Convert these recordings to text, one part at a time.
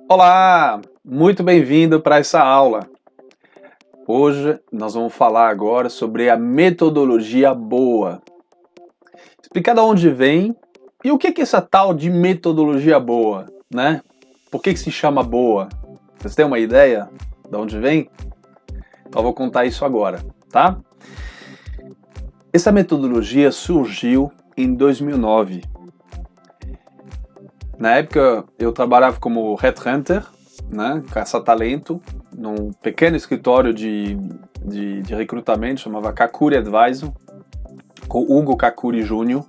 Olá, muito bem-vindo para essa aula. Hoje nós vamos falar agora sobre a metodologia boa. Explicar de onde vem e o que é essa tal de metodologia boa, né? Por que se chama boa? Vocês têm uma ideia de onde vem? Então eu vou contar isso agora, tá? Essa metodologia surgiu em 2009. Na época eu trabalhava como headhunter, né, caça-talento, num pequeno escritório de recrutamento, chamava Kakuri Advisor, com Hugo Kakuri Jr.,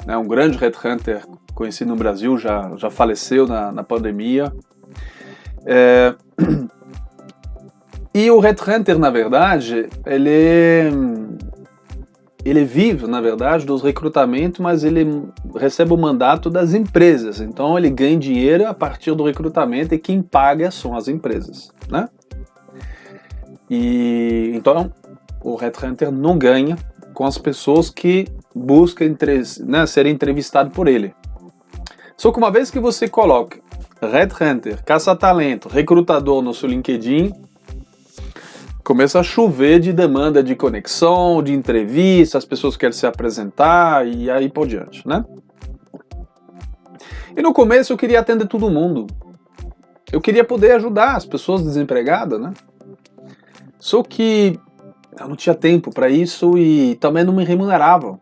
né, um grande headhunter conhecido no Brasil, já faleceu na pandemia. E o headhunter, na verdade, ele vive, na verdade, dos recrutamentos, mas ele recebe o mandato das empresas. Então ele ganha dinheiro a partir do recrutamento e quem paga são as empresas, né? E então o headhunter não ganha com as pessoas que buscam, né, serem entrevistadas por ele. Só que uma vez que você coloca headhunter, caça-talento, recrutador no seu LinkedIn, começa a chover de demanda de conexão, de entrevista, as pessoas querem se apresentar e aí por diante, né? E no começo eu queria atender todo mundo. Eu queria poder ajudar as pessoas desempregadas, né? Só que eu não tinha tempo para isso e também não me remunerava.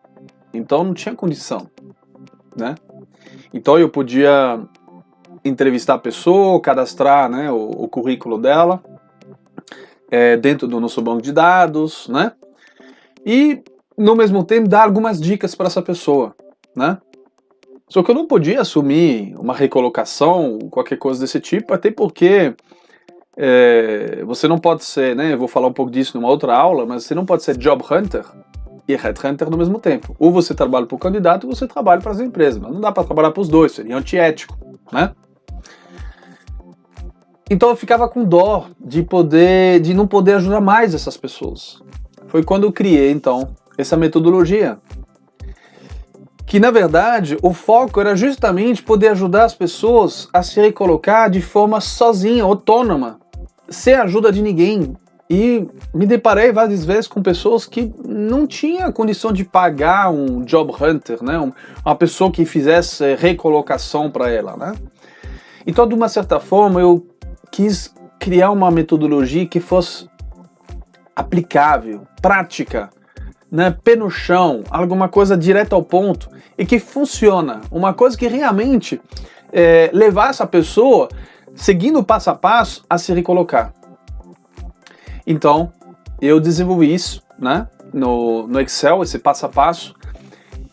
Então não tinha condição, né? Então eu podia entrevistar a pessoa, cadastrar, né, o currículo dela, dentro do nosso banco de dados, né? E, no mesmo tempo, dar algumas dicas para essa pessoa, né? Só que eu não podia assumir uma recolocação, qualquer coisa desse tipo, até porque você não pode ser, né? Eu vou falar um pouco disso numa outra aula, mas você não pode ser job hunter e headhunter no mesmo tempo. Ou você trabalha para o candidato ou você trabalha para as empresas, mas não dá para trabalhar para os dois, seria antiético, né? Então eu ficava com dó de não poder ajudar mais essas pessoas. Foi quando eu criei, então, essa metodologia. Que, na verdade, o foco era justamente poder ajudar as pessoas a se recolocar de forma sozinha, autônoma, sem a ajuda de ninguém. E me deparei várias vezes com pessoas que não tinham condição de pagar um job hunter, né? Uma pessoa que fizesse recolocação para ela, né? Então, de uma certa forma, eu quis criar uma metodologia que fosse aplicável, prática, né, pé no chão, alguma coisa direta ao ponto e que funciona, uma coisa que realmente levasse a pessoa, seguindo o passo a passo, a se recolocar. Então, eu desenvolvi isso, né, no Excel, esse passo a passo,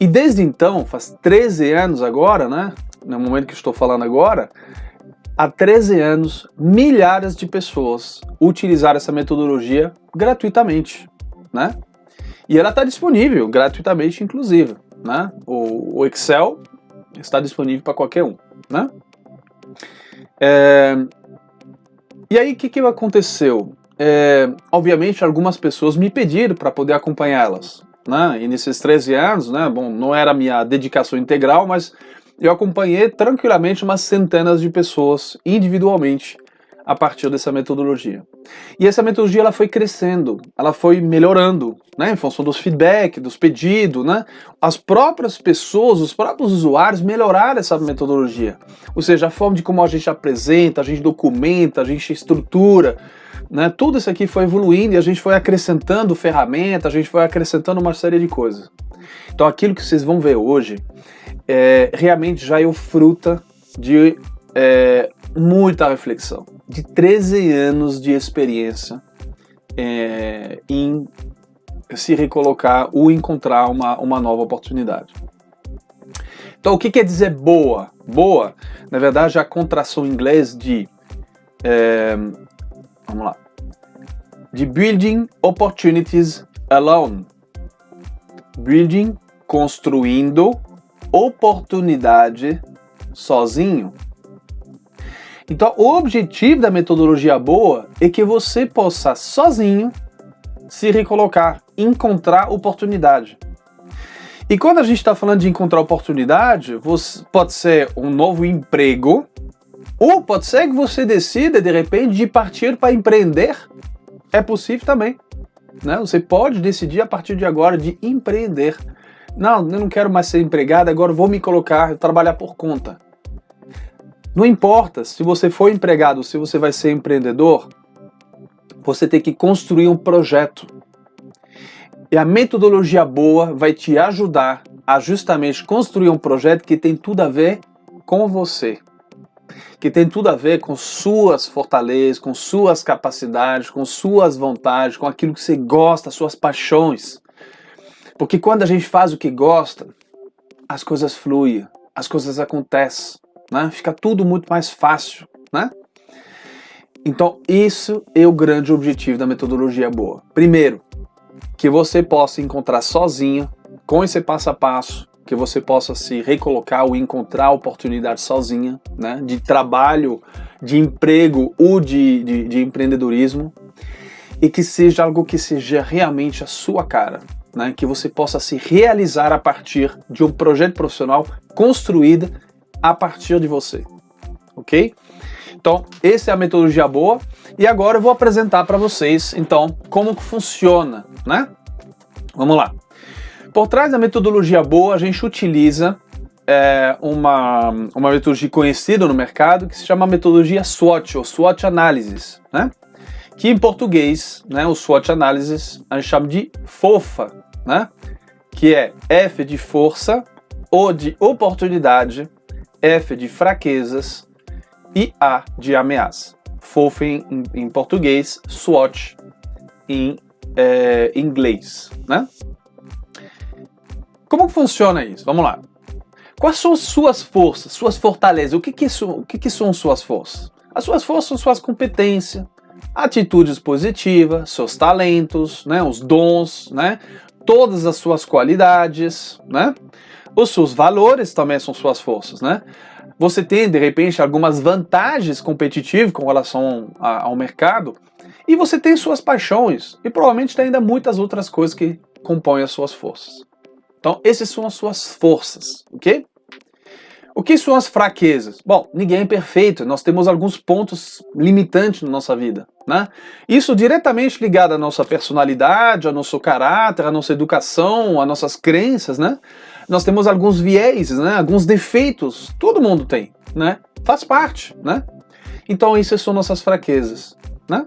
e desde então, faz 13 anos agora, né, no momento que estou falando agora, há 13 anos, milhares de pessoas utilizaram essa metodologia gratuitamente, né? E ela está disponível gratuitamente, inclusive, né? O Excel está disponível para qualquer um, né? E aí, o que aconteceu? Obviamente, algumas pessoas me pediram para poder acompanhá-las, né? E nesses 13 anos, né? Bom, não era a minha dedicação integral, mas eu acompanhei tranquilamente umas centenas de pessoas individualmente a partir dessa metodologia. E essa metodologia ela foi crescendo, ela foi melhorando, né, em função dos feedback, dos pedidos, né? As próprias pessoas, os próprios usuários melhoraram essa metodologia. Ou seja, a forma de como a gente apresenta, a gente documenta, a gente estrutura, né? Tudo isso aqui foi evoluindo e a gente foi acrescentando ferramentas, a gente foi acrescentando uma série de coisas. Então aquilo que vocês vão ver hoje realmente já é o fruto de muita reflexão, de 13 anos de experiência em se recolocar ou encontrar uma nova oportunidade. Então, o que quer dizer boa? Boa, na verdade, é a contração em inglês de vamos lá, de building opportunities alone. Building, construindo oportunidade sozinho. Então, o objetivo da metodologia boa é que você possa sozinho se recolocar, encontrar oportunidade. E quando a gente está falando de encontrar oportunidade, pode ser um novo emprego, Ou pode ser que você decida, de repente, de partir para empreender. É possível também, né? Você pode decidir a partir de agora de empreender. Não, eu não quero mais ser empregado, agora vou me colocar, trabalhar por conta. Não importa se você for empregado ou se você vai ser empreendedor, você tem que construir um projeto. E a metodologia boa vai te ajudar a justamente construir um projeto que tem tudo a ver com você. Que tem tudo a ver com suas fortalezas, com suas capacidades, com suas vontades, com aquilo que você gosta, suas paixões. Porque quando a gente faz o que gosta, as coisas fluem, as coisas acontecem, né? Fica tudo muito mais fácil, né? Então, isso é o grande objetivo da metodologia boa. Primeiro, que você possa encontrar sozinho, com esse passo a passo, que você possa se recolocar ou encontrar oportunidade sozinha, né? De trabalho, de emprego ou de empreendedorismo, e que seja algo que seja realmente a sua cara. Né, que você possa se realizar a partir de um projeto profissional construído a partir de você, ok? Então, essa é a metodologia boa, e agora eu vou apresentar para vocês, então, como que funciona, né? Vamos lá. Por trás da metodologia boa, a gente utiliza uma metodologia conhecida no mercado, que se chama metodologia SWOT, ou SWOT Analysis, né? Que em português, né, o SWOT Analysis, a gente chama de FOFA, né? Que é F de força, O de oportunidade, F de fraquezas e A de ameaça. FOFA em português, SWOT em inglês, né? Como que funciona isso? Vamos lá. Quais são suas forças, suas fortalezas? O que são suas forças? As suas forças são suas competências, atitudes positivas, seus talentos, né, os dons, né, todas as suas qualidades, né, os seus valores também são suas forças, né. Você tem, de repente, algumas vantagens competitivas com relação ao mercado, e você tem suas paixões, e provavelmente tem ainda muitas outras coisas que compõem as suas forças. Então, essas são as suas forças, ok? O que são as fraquezas? Bom, ninguém é perfeito, nós temos alguns pontos limitantes na nossa vida, né? Isso diretamente ligado à nossa personalidade, ao nosso caráter, à nossa educação, às nossas crenças, né? Nós temos alguns viés, né? Alguns defeitos, todo mundo tem, né? Faz parte, né? Então, essas são nossas fraquezas, né?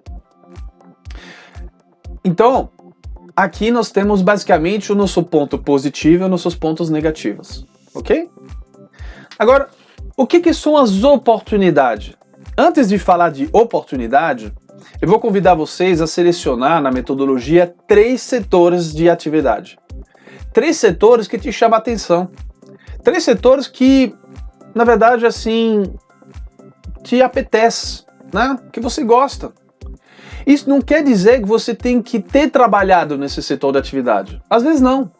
Então, aqui nós temos basicamente o nosso ponto positivo e os nossos pontos negativos, ok? Agora, o que são as oportunidades? Antes de falar de oportunidade, eu vou convidar vocês a selecionar na metodologia 3 setores de atividade. 3 setores que te chamam a atenção. 3 setores que, na verdade, assim, te apetece, né? Que você gosta. Isso não quer dizer que você tem que ter trabalhado nesse setor de atividade. Às vezes não.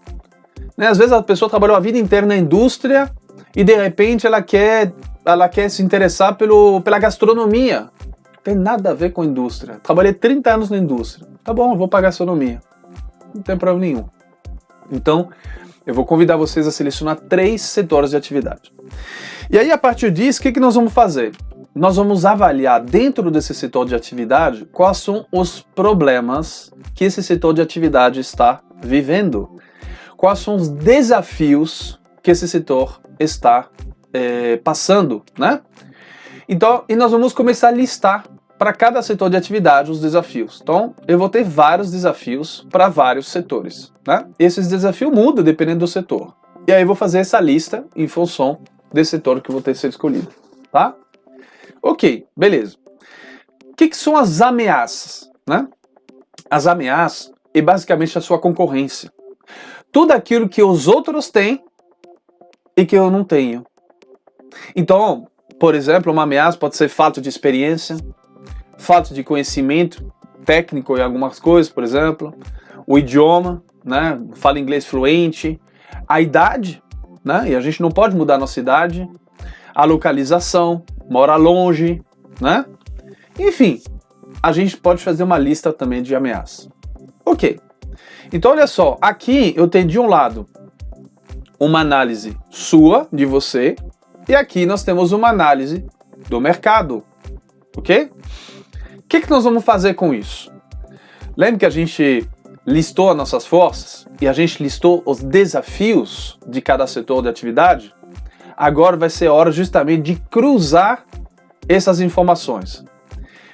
Né? Às vezes a pessoa trabalhou a vida inteira na indústria e de repente ela quer se interessar pela gastronomia. Não tem nada a ver com a indústria. Trabalhei 30 anos na indústria. Tá bom, eu vou para a gastronomia. Não tem problema nenhum. Então, eu vou convidar vocês a selecionar 3 setores de atividade. E aí, a partir disso, o que nós vamos fazer? Nós vamos avaliar dentro desse setor de atividade quais são os problemas que esse setor de atividade está vivendo. Quais são os desafios que esse setor está passando, né? Então, e nós vamos começar a listar para cada setor de atividade os desafios. Então, eu vou ter vários desafios para vários setores, né? Esses desafios mudam dependendo do setor. E aí eu vou fazer essa lista em função desse setor que eu vou ter sido escolhido, tá? Ok, beleza. O que são as ameaças, né? As ameaças é basicamente a sua concorrência. Tudo aquilo que os outros têm e que eu não tenho. Então, por exemplo, uma ameaça pode ser falta de experiência, falta de conhecimento técnico em algumas coisas, por exemplo, o idioma, né? Fala inglês fluente, a idade, né? E a gente não pode mudar a nossa idade, a localização, mora longe, né? Enfim, a gente pode fazer uma lista também de ameaças. Ok. Então, olha só, aqui eu tenho de um lado uma análise sua, de você, e aqui nós temos uma análise do mercado, ok? O que nós vamos fazer com isso? Lembra que a gente listou as nossas forças e a gente listou os desafios de cada setor de atividade? Agora vai ser hora justamente de cruzar essas informações.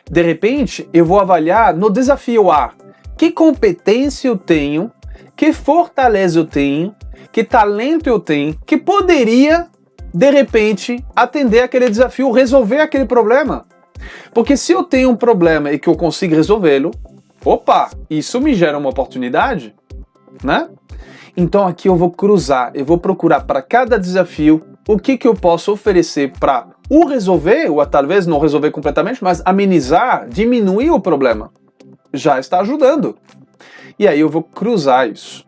De repente, eu vou avaliar no desafio A, que competência eu tenho, que fortaleza eu tenho, que talento eu tenho, que poderia, de repente, atender aquele desafio, resolver aquele problema. Porque se eu tenho um problema e que eu consigo resolvê-lo, opa, isso me gera uma oportunidade, né? Então aqui eu vou cruzar, eu vou procurar para cada desafio o que eu posso oferecer para o resolver, ou talvez não resolver completamente, mas amenizar, diminuir o problema. Já está ajudando. E aí eu vou cruzar isso.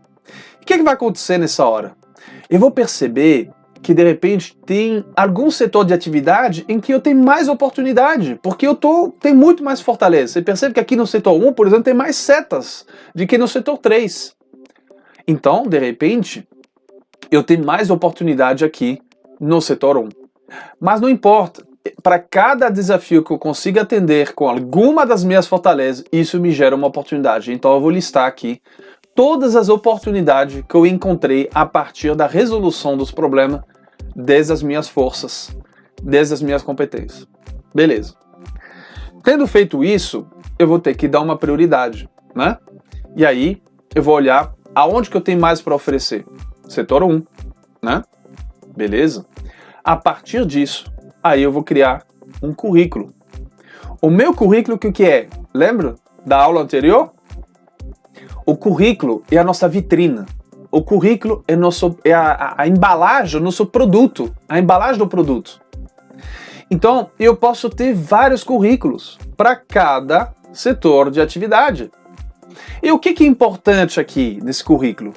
O que vai acontecer nessa hora? Eu vou perceber que de repente tem algum setor de atividade em que eu tenho mais oportunidade, porque tenho muito mais fortaleza. Você percebe que aqui no setor 1, por exemplo, tem mais setas do que no setor 3. Então, de repente, eu tenho mais oportunidade aqui no setor 1. Mas não importa, para cada desafio que eu consiga atender com alguma das minhas fortalezas, isso me gera uma oportunidade. Então eu vou listar aqui todas as oportunidades que eu encontrei a partir da resolução dos problemas desde as minhas forças, desde as minhas competências. Beleza. Tendo feito isso, eu vou ter que dar uma prioridade, né? E aí eu vou olhar aonde que eu tenho mais para oferecer. Setor 1, né? Beleza? A partir disso, aí eu vou criar um currículo. O meu currículo, o que é? Lembra da aula anterior? O currículo é a nossa vitrina. O currículo é a embalagem, o nosso produto, a embalagem do produto. Então, eu posso ter vários currículos para cada setor de atividade. E o que é importante aqui nesse currículo?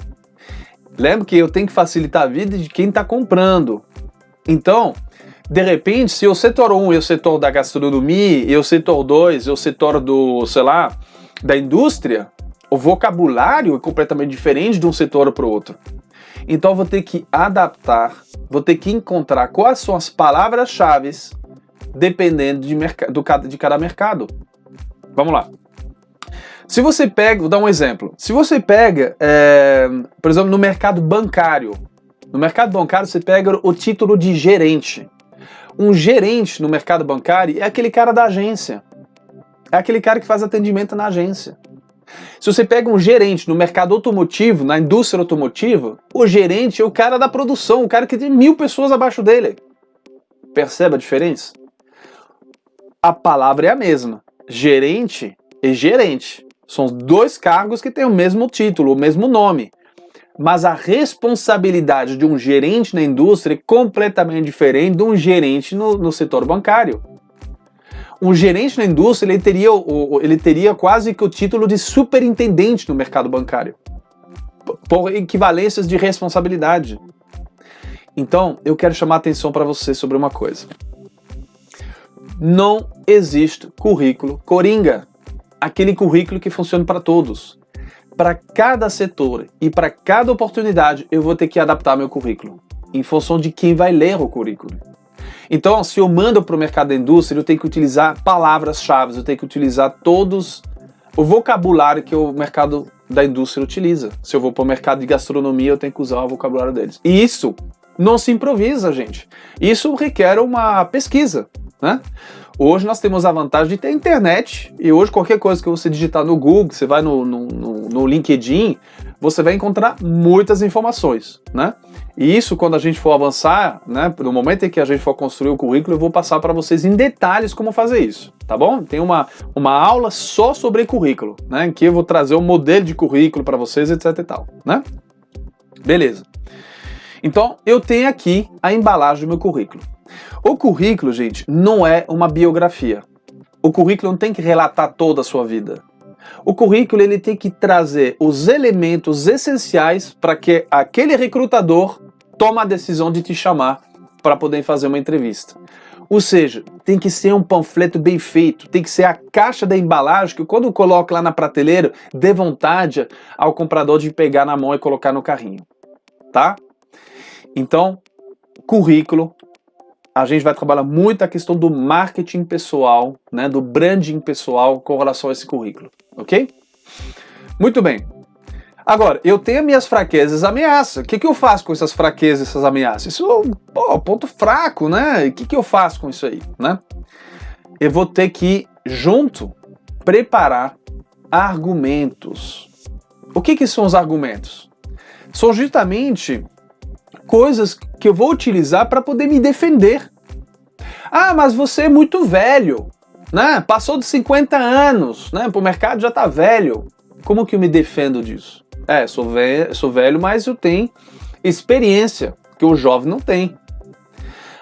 Lembra que eu tenho que facilitar a vida de quem está comprando. Então, de repente, se o setor 1 é o setor da gastronomia, e o setor 2 é o setor da indústria, o vocabulário é completamente diferente de um setor para o outro. Então, eu vou ter que adaptar, vou ter que encontrar quais são as palavras-chave dependendo de cada mercado. Vamos lá. Se você pega, vou dar um exemplo. Se você pega, por exemplo, no mercado bancário. No mercado bancário você pega o título de gerente. Um gerente no mercado bancário é aquele cara da agência. É aquele cara que faz atendimento na agência. Se você pega um gerente no mercado automotivo, na indústria automotiva, o gerente é o cara da produção, o cara que tem 1000 pessoas abaixo dele. Percebe a diferença? A palavra é a mesma. Gerente e gerente. São dois cargos que têm o mesmo título, o mesmo nome. Mas a responsabilidade de um gerente na indústria é completamente diferente de um gerente no setor bancário. Um gerente na indústria ele teria quase que o título de superintendente no mercado bancário, por equivalências de responsabilidade. Então, eu quero chamar a atenção para você sobre uma coisa. Não existe currículo coringa. Aquele currículo que funciona para todos. Para cada setor e para cada oportunidade, eu vou ter que adaptar meu currículo, em função de quem vai ler o currículo. Então, se eu mando para o mercado da indústria, eu tenho que utilizar palavras-chave, eu tenho que utilizar todos o vocabulário que o mercado da indústria utiliza. Se eu vou para o mercado de gastronomia, eu tenho que usar o vocabulário deles. E isso não se improvisa, gente. Isso requer uma pesquisa, né? Hoje nós temos a vantagem de ter internet, e hoje qualquer coisa que você digitar no Google, você vai no LinkedIn, você vai encontrar muitas informações, né? E isso, quando a gente for avançar, né, no momento em que a gente for construir o currículo, eu vou passar para vocês em detalhes como fazer isso, tá bom? Tem uma aula só sobre currículo, né, em que eu vou trazer um modelo de currículo para vocês, etc e tal, né? Beleza. Então, eu tenho aqui a embalagem do meu currículo. O currículo, gente, não é uma biografia. O currículo não tem que relatar toda a sua vida. O currículo ele tem que trazer os elementos essenciais para que aquele recrutador tome a decisão de te chamar para poder fazer uma entrevista. Ou seja, tem que ser um panfleto bem feito, tem que ser a caixa da embalagem que quando coloca lá na prateleira, dê vontade ao comprador de pegar na mão e colocar no carrinho, tá? Então, currículo a gente vai trabalhar muito a questão do marketing pessoal, né, do branding pessoal com relação a esse currículo, ok? Muito bem. Agora, eu tenho minhas fraquezas e ameaças. O que eu faço com essas fraquezas e essas ameaças? Isso é um ponto fraco, né? O que eu faço com isso aí, né? Eu vou ter que, junto, preparar argumentos. O que são os argumentos? São justamente coisas que eu vou utilizar para poder me defender. Ah, mas você é muito velho, né? Passou de 50 anos, né? O mercado já está velho. Como que eu me defendo disso? Sou velho, mas eu tenho experiência que o jovem não tem.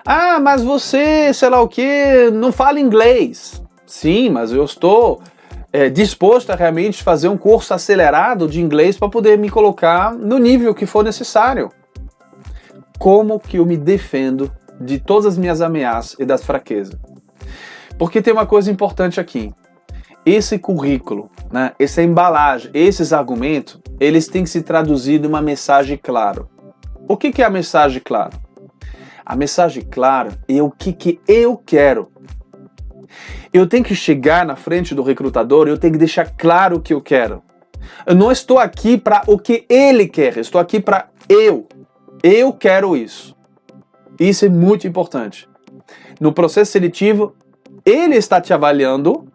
Ah, mas você, sei lá o que, não fala inglês. Sim, mas eu estou disposto a realmente fazer um curso acelerado de inglês para poder me colocar no nível que for necessário. Como que eu me defendo de todas as minhas ameaças e das fraquezas? Porque tem uma coisa importante aqui. Esse currículo, né, essa embalagem, esses argumentos, eles têm que se traduzir numa mensagem clara. O que é a mensagem clara? A mensagem clara é o que eu quero. Eu tenho que chegar na frente do recrutador, eu tenho que deixar claro o que eu quero. Eu não estou aqui para o que ele quer, eu estou aqui para eu. Eu quero isso. Isso é muito importante. No processo seletivo, ele está te avaliando,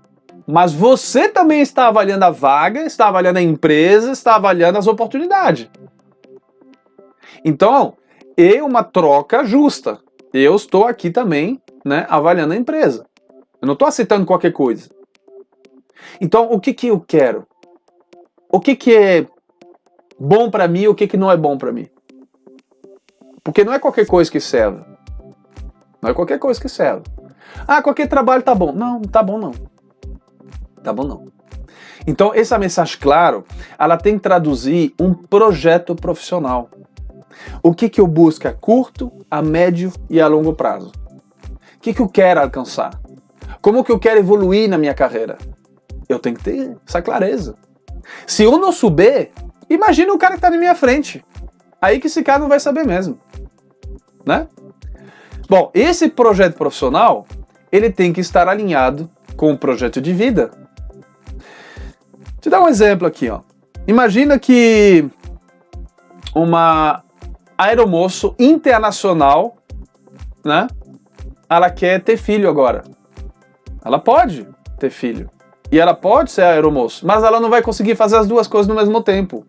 mas você também está avaliando a vaga, está avaliando a empresa, está avaliando as oportunidades. Então, é uma troca justa. Eu estou aqui também, né, avaliando a empresa. Eu não estou aceitando qualquer coisa. Então, o que eu quero? O que é bom para mim e o que não é bom para mim? Porque não é qualquer coisa que serve. Não é qualquer coisa que serve. Ah, qualquer trabalho tá bom. Não, tá bom não. Tá bom não. Então, essa mensagem, claro, ela tem que traduzir um projeto profissional. O que eu busco a curto, a médio e a longo prazo? O que eu quero alcançar? Como que eu quero evoluir na minha carreira? Eu tenho que ter essa clareza. Se eu não souber, imagina o cara que está na minha frente. Aí que esse cara não vai saber mesmo. Né? Bom, esse projeto profissional, ele tem que estar alinhado com o projeto de vida. Vou te dar um exemplo aqui, ó. Imagina que uma aeromoça internacional, né? Ela quer ter filho agora. Ela pode ter filho. E ela pode ser aeromoça, mas ela não vai conseguir fazer as duas coisas no mesmo tempo.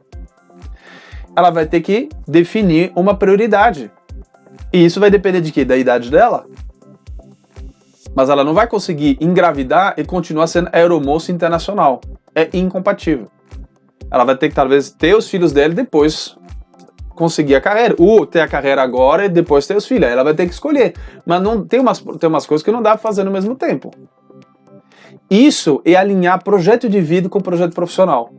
Ela vai ter que definir uma prioridade. E isso vai depender de quê? Da idade dela. Mas ela não vai conseguir engravidar e continuar sendo aeromoça internacional. É incompatível. Ela vai ter que, talvez, ter os filhos dela e depois conseguir a carreira. Ou ter a carreira agora e depois ter os filhos. Aí ela vai ter que escolher. Mas não, tem umas coisas que não dá para fazer no mesmo tempo. Isso é alinhar projeto de vida com projeto profissional.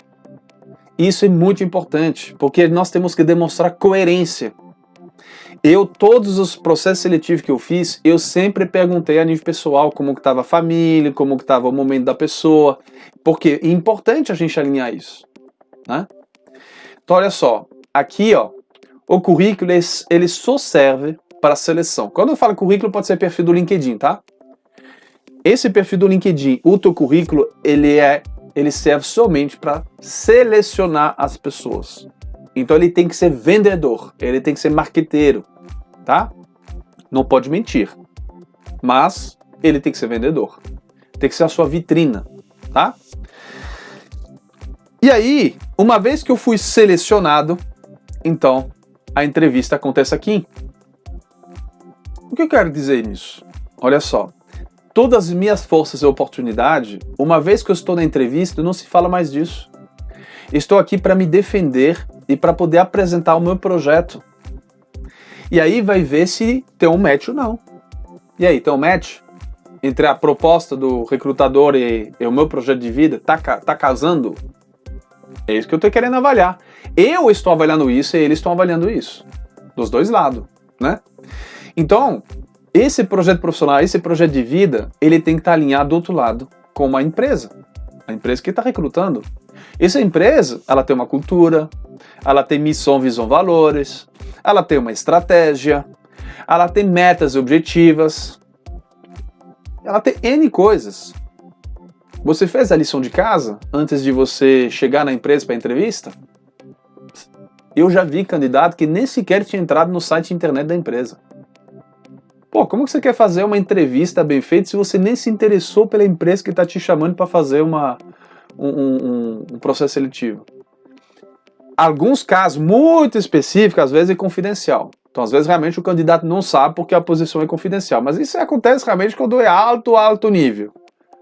Isso é muito importante, porque nós temos que demonstrar coerência. Todos os processos seletivos que eu fiz, eu sempre perguntei a nível pessoal como que estava a família, como que estava o momento da pessoa, porque é importante a gente alinhar isso, né? Então olha só, aqui ó, o currículo ele só serve para seleção. Quando eu falo currículo, pode ser perfil do LinkedIn, tá? Esse perfil do LinkedIn, o teu currículo, ele serve somente para selecionar as pessoas. Então ele tem que ser vendedor, ele tem que ser marqueteiro, tá? Não pode mentir, mas ele tem que ser vendedor. Tem que ser a sua vitrina, tá? E aí, uma vez que eu fui selecionado, então a entrevista acontece aqui. O que eu quero dizer nisso? Olha só. Todas as minhas forças e oportunidades, uma vez que eu estou na entrevista, não se fala mais disso. Estou aqui para me defender e para poder apresentar o meu projeto. E aí vai ver se tem um match ou não. E aí, tem um match? Entre a proposta do recrutador e o meu projeto de vida? Tá casando? É isso que eu estou querendo avaliar. Eu estou avaliando isso e eles estão avaliando isso. Dos dois lados, né? Então, esse projeto profissional, esse projeto de vida, ele tem que estar alinhado do outro lado com uma empresa. A empresa que está recrutando. Essa empresa, ela tem uma cultura, ela tem missão, visão, valores, ela tem uma estratégia, ela tem metas e objetivas, ela tem N coisas. Você fez a lição de casa antes de você chegar na empresa para a entrevista? Eu já vi candidato que nem sequer tinha entrado no site internet da empresa. Pô, como que você quer fazer uma entrevista bem feita se você nem se interessou pela empresa que está te chamando para fazer um processo seletivo? Alguns casos muito específicos, às vezes é confidencial. Então, às vezes, realmente, o candidato não sabe porque a posição é confidencial. Mas isso acontece realmente quando é alto nível.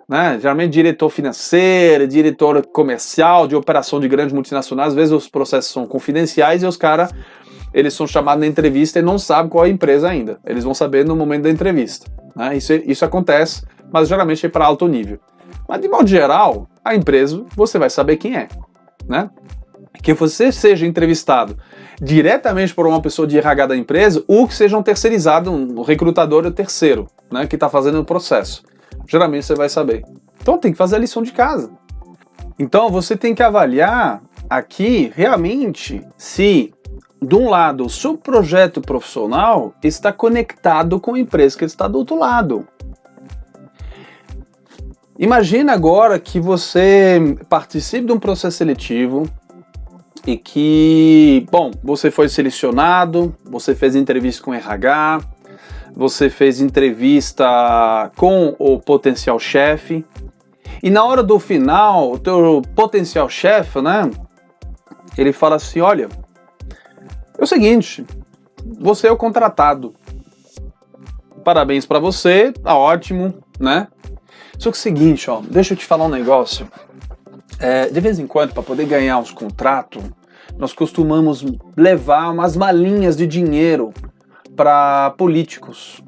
Né? Geralmente, diretor financeiro, diretor comercial, de operação de grandes multinacionais, às vezes os processos são confidenciais e os caras, eles são chamados na entrevista e não sabem qual é a empresa ainda. Eles vão saber no momento da entrevista. Né? Isso acontece, mas geralmente é para alto nível. Mas, de modo geral, a empresa, você vai saber quem é. Né? Que você seja entrevistado diretamente por uma pessoa de RH da empresa ou que seja um terceirizado, um recrutador terceiro, né, que está fazendo o processo. Geralmente você vai saber. Então tem que fazer a lição de casa. Então você tem que avaliar aqui realmente se, de um lado, o seu projeto profissional está conectado com a empresa que está do outro lado. Imagina agora que você participe de um processo seletivo e que, bom, você foi selecionado, você fez entrevista com o RH, você fez entrevista com o potencial chefe, e na hora do final, o teu potencial chefe, né, ele fala assim, olha, é o seguinte, você é o contratado, parabéns pra você, tá ótimo, né, só que é o seguinte, ó, deixa eu te falar um negócio, de vez em quando, para poder ganhar uns contratos, nós costumamos levar umas malinhas de dinheiro para políticos.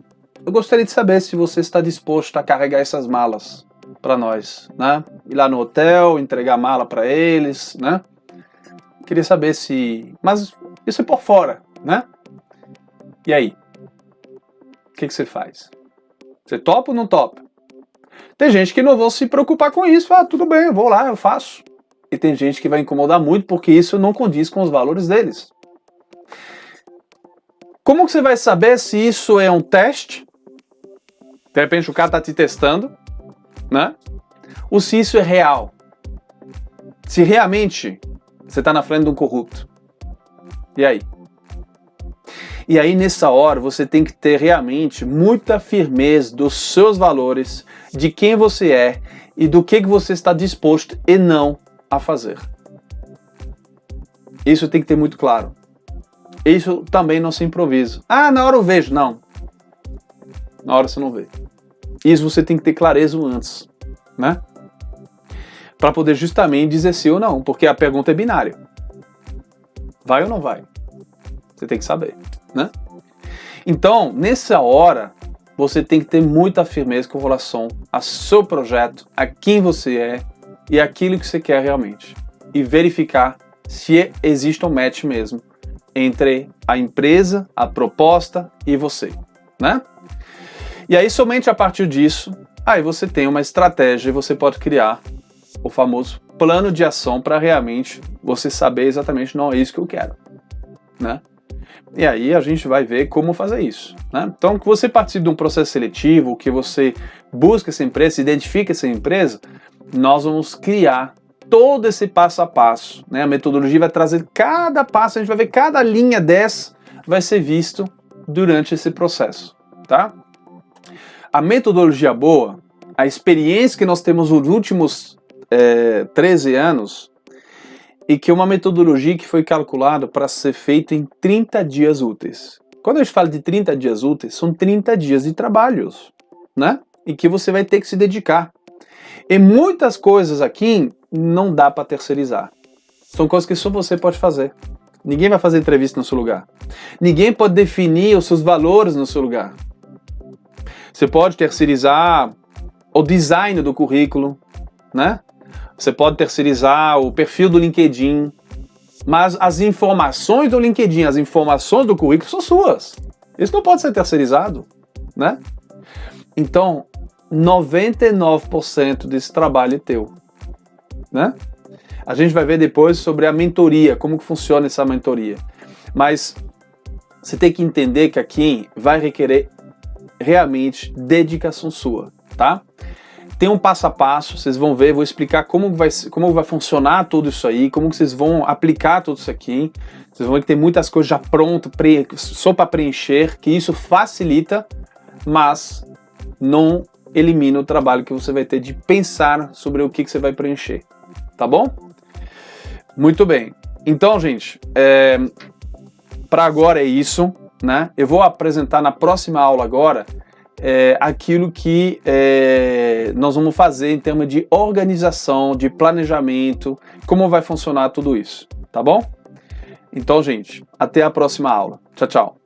Eu gostaria de saber se você está disposto a carregar essas malas para nós, né? Ir lá no hotel, entregar a mala para eles, né? Queria saber se... Mas isso é por fora, né? E aí? O que você faz? Você topa ou não topa? Tem gente que não vão se preocupar com isso. Ah, tudo bem, eu vou lá, eu faço. E tem gente que vai incomodar muito porque isso não condiz com os valores deles. Como que você vai saber se isso é um teste? De repente o cara está te testando, né? Ou se isso é real? Se realmente você está na frente de um corrupto. E aí? E aí nessa hora você tem que ter realmente muita firmeza dos seus valores, de quem você é e do que você está disposto e não a fazer. Isso tem que ter muito claro. Isso também não se improvisa. Ah, na hora eu vejo. Não. Na hora você não vê. Isso você tem que ter clareza antes, né? Para poder justamente dizer sim ou não, porque a pergunta é binária. Vai ou não vai? Você tem que saber, né? Então, nessa hora, você tem que ter muita firmeza com relação ao seu projeto, a quem você é e aquilo que você quer realmente. E verificar se existe um match mesmo entre a empresa, a proposta e você, né? E aí, somente a partir disso, aí você tem uma estratégia e você pode criar o famoso plano de ação para realmente você saber exatamente, não é isso que eu quero, né? E aí a gente vai ver como fazer isso, né? Então, que você participe de um processo seletivo, que você busca essa empresa, identifica essa empresa, nós vamos criar todo esse passo a passo, né? A metodologia vai trazer cada passo, a gente vai ver cada linha dessa vai ser visto durante esse processo, tá? A metodologia boa, a experiência que nós temos nos últimos 13 anos, e que é uma metodologia que foi calculada para ser feita em 30 dias úteis. Quando a gente fala de 30 dias úteis, são 30 dias de trabalhos, né? E que você vai ter que se dedicar. E muitas coisas aqui não dá para terceirizar. São coisas que só você pode fazer. Ninguém vai fazer entrevista no seu lugar. Ninguém pode definir os seus valores no seu lugar. Você pode terceirizar o design do currículo, né? Você pode terceirizar o perfil do LinkedIn, mas as informações do LinkedIn, as informações do currículo são suas. Isso não pode ser terceirizado, né? Então, 99% desse trabalho é teu, né? A gente vai ver depois sobre a mentoria, como que funciona essa mentoria. Mas você tem que entender que aqui vai requerer realmente dedicação sua, tá? Tem um passo a passo, vocês vão ver, vou explicar como vai funcionar tudo isso aí, como que vocês vão aplicar tudo isso aqui. Vocês vão ver que tem muitas coisas já prontas, só para preencher, que isso facilita, mas não elimina o trabalho que você vai ter de pensar sobre o que você vai preencher, tá bom? Muito bem. Então, gente, para agora é isso, né? Eu vou apresentar na próxima aula agora aquilo que nós vamos fazer em termos de organização, de planejamento, como vai funcionar tudo isso, tá bom? Então, gente, até a próxima aula. Tchau, tchau.